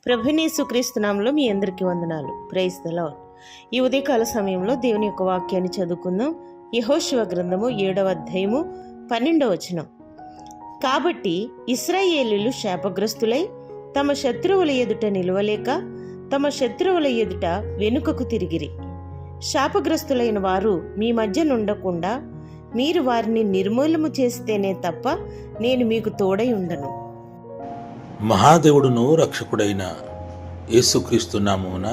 ప్రభునేసుక్రీస్తు నామములో మీ అందరికీ వందనాలు. Praise the Lord. ఈ ఉదయకాల సమయంలో దేవుని యొక్క వాక్యాన్ని చదువుకుందాం. యెహోషువ గ్రంథము 7వ అధ్యాయము 12వ వచనం. కాబట్టి ఇశ్రాయేలీయులు శాపగ్రస్తులై తమ శత్రువుల ఎదుట నిలవలేక తమ శత్రువుల ఎదుట వెనుకకు తిరిగిరి. శాపగ్రస్తులైన వారు మీ మధ్య నుండకుండా మీరు వారిని నిర్మూలము చేస్తేనే తప్ప నేను మీకు తోడై ఉండను. మహాదేవుడును రక్షకుడైన యేసుక్రీస్తు నామమున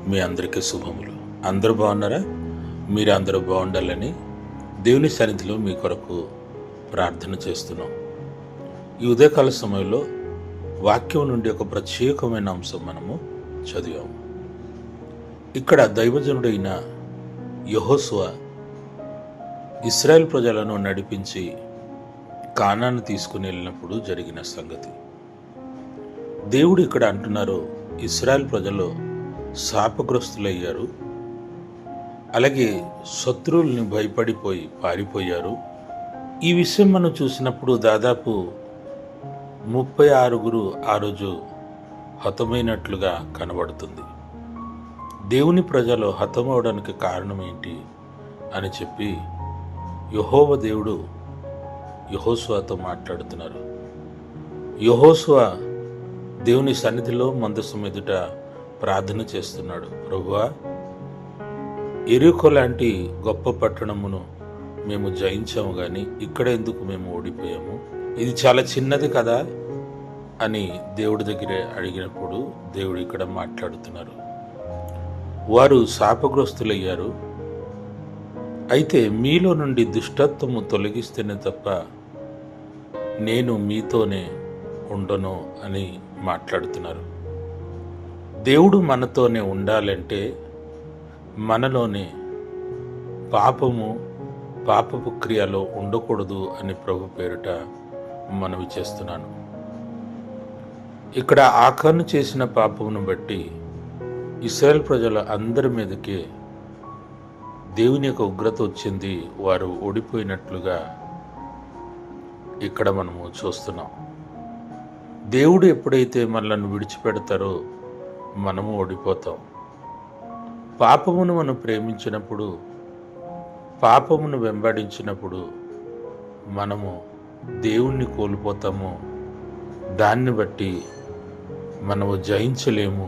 మీ అందరికీ శుభములు. అందరూ బాగున్నారా? మీరు అందరూ బాగుండాలని దేవుని సన్నిధిలో మీ కొరకు ప్రార్థన చేస్తున్నాం. ఈ ఉదయకాల సమయంలో వాక్యం నుండి ఒక ప్రత్యేకమైన అంశం మనము చదివాము. ఇక్కడ దైవజనుడైన యెహోషువ ఇశ్రాయేల్ ప్రజలను నడిపించి కానాను తీసుకుని వెళ్ళినప్పుడు జరిగిన సంగతి. దేవుడు ఇక్కడ అంటున్నారు, ఇశ్రాయేల్ ప్రజలు శాపగ్రస్తులయ్యారు, అలాగే శత్రువుల్ని భయపడిపోయి పారిపోయారు. ఈ విషయం మనం చూసినప్పుడు దాదాపు 36 ఆ రోజు హతమైనట్లుగా కనబడుతుంది. దేవుని ప్రజలు హతమవడానికి కారణం ఏంటి అని చెప్పి యెహోవా దేవుడు యెహోషువతో మాట్లాడుతున్నారు. యెహోషువ దేవుని సన్నిధిలో మందసం ఎదుట ప్రార్థన చేస్తున్నాడు. ప్రభువా, యెరికో లాంటి గొప్ప పట్టణమును మేము జయించాము, కానీ ఇక్కడ ఎందుకు మేము ఓడిపోయాము? ఇది చాలా చిన్నది కదా అని దేవుడి దగ్గర అడిగినప్పుడు దేవుడు ఇక్కడ మాట్లాడుతున్నారు. వారు శాపగ్రస్తులయ్యారు, అయితే మీలో నుండి దుష్టత్వము తొలగిస్తేనే తప్ప నేను మీతోనే ఉండను అని మాట్లాడుతున్నారు. దేవుడు మనతోనే ఉండాలంటే మనలోనే పాపపు క్రియలో ఉండకూడదు అని ప్రభు పేరిట మనవి చేస్తున్నాను. ఇక్కడ ఆఖాను చేసిన పాపమును బట్టి ఇశ్రాయేల్ ప్రజల అందరి మీదకే దేవుని యొక్క ఉగ్రత వచ్చింది. వారు ఓడిపోయినట్లుగా ఇక్కడ మనము చూస్తున్నాం. దేవుడు ఎప్పుడైతే మనల్ని విడిచిపెడతారో మనము ఓడిపోతాం. పాపమును మనం ప్రేమించినప్పుడు, పాపమును వెంబడించినప్పుడు మనము దేవుణ్ణి కోల్పోతాము. దాన్ని బట్టి మనము జయించలేము.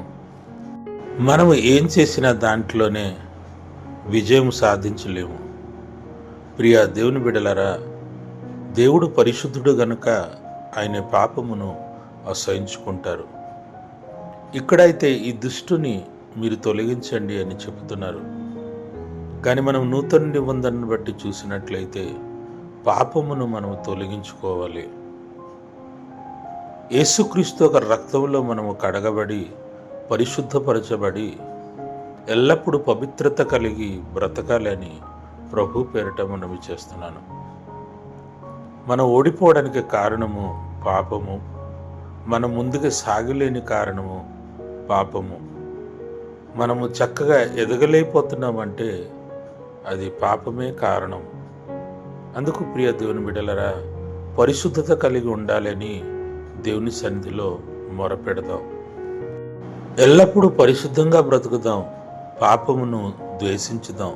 మనము ఏం చేసినా దాంట్లోనే విజయం సాధించలేము. ప్రియ దేవుని బిడ్డలారా, దేవుడు పరిశుద్ధుడు గనుక ఆయన పాపమును అసహించుకుంటారు. ఇక్కడైతే ఈ దుష్టుని మీరు తొలగించండి అని చెబుతున్నారు. కానీ మనం నూతన నిబంధనను బట్టి చూసినట్లయితే పాపమును మనం తొలగించుకోవాలి. యేసుక్రీస్తు ఒక రక్తంలో మనము కడగబడి పరిశుద్ధపరచబడి ఎల్లప్పుడూ పవిత్రత కలిగి బ్రతకాలని ప్రభు పేరిట మనవి చేస్తున్నాను. మనం ఓడిపోవడానికి కారణము పాపము, మనం ముందుకు సాగలేని కారణము పాపము. మనము చక్కగా ఎదగలేకపోతున్నామంటే అది పాపమే కారణం. అందుకు ప్రియ దేవుని బిడ్డలరా, పరిశుద్ధత కలిగి ఉండాలని దేవుని సన్నిధిలో మొరపెడదాం. ఎల్లప్పుడూ పరిశుద్ధంగా బ్రతుకుదాం. పాపమును ద్వేషించుదాం.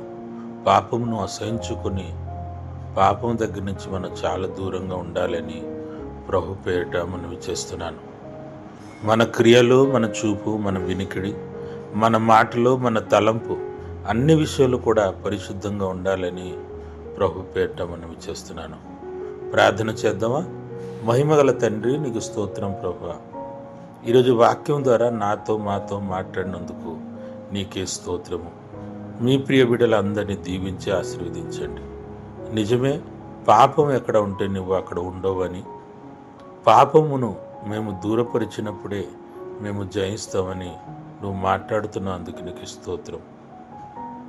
పాపమును అసహించుకొని పాపం దగ్గర నుంచి మనం చాలా దూరంగా ఉండాలని ప్రభు పేరిట మనవి చేస్తున్నాను. మన క్రియలు, మన చూపు, మన వినికిడి, మన మాటలు, మన తలంపు, అన్ని విషయాలు కూడా పరిశుద్ధంగా ఉండాలని ప్రభు పేరిట మనవి చేస్తున్నాను. ప్రార్థన చేద్దామా? మహిమగల తండ్రి, నీకు స్తోత్రం ప్రభువా. ఈరోజు వాక్యం ద్వారా మాతో మాట్లాడినందుకు నీకే స్తోత్రము. మీ ప్రియ బిడ్డలందరినీ దీవించి ఆశీర్వదించండి. నిజమే, పాపం ఎక్కడ ఉంటే నువ్వు అక్కడ ఉండవని, పాపమును మేము దూరపరిచినప్పుడే మేము జయిస్తామని నువ్వు మాట్లాడుతున్నావు. అందుకు నీకు స్తోత్రం.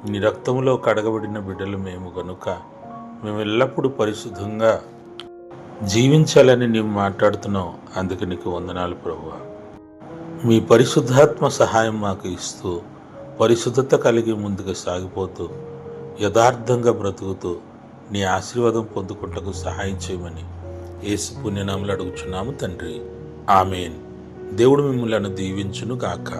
నీ రక్తంలో కడగబడిన బిడ్డలు మేము గనుక మేము ఎల్లప్పుడూ పరిశుద్ధంగా జీవించాలని నీవు మాట్లాడుతున్నావు. అందుకు నీకు వందనాలు ప్రభువా. మీ పరిశుద్ధాత్మ సహాయం మాకు ఇస్తూ పరిశుద్ధత కలిగి ముందుకు సాగిపోతూ యథార్థంగా బ్రతుకుతూ నీ ఆశీర్వాదం పొందుకుంటకు సహాయం చేయమని యేసు పుణ్యనామములో అడుగుచున్నాము తండ్రి. ఆమేన్. దేవుడు మిమ్మల్ని దీవించును గాక.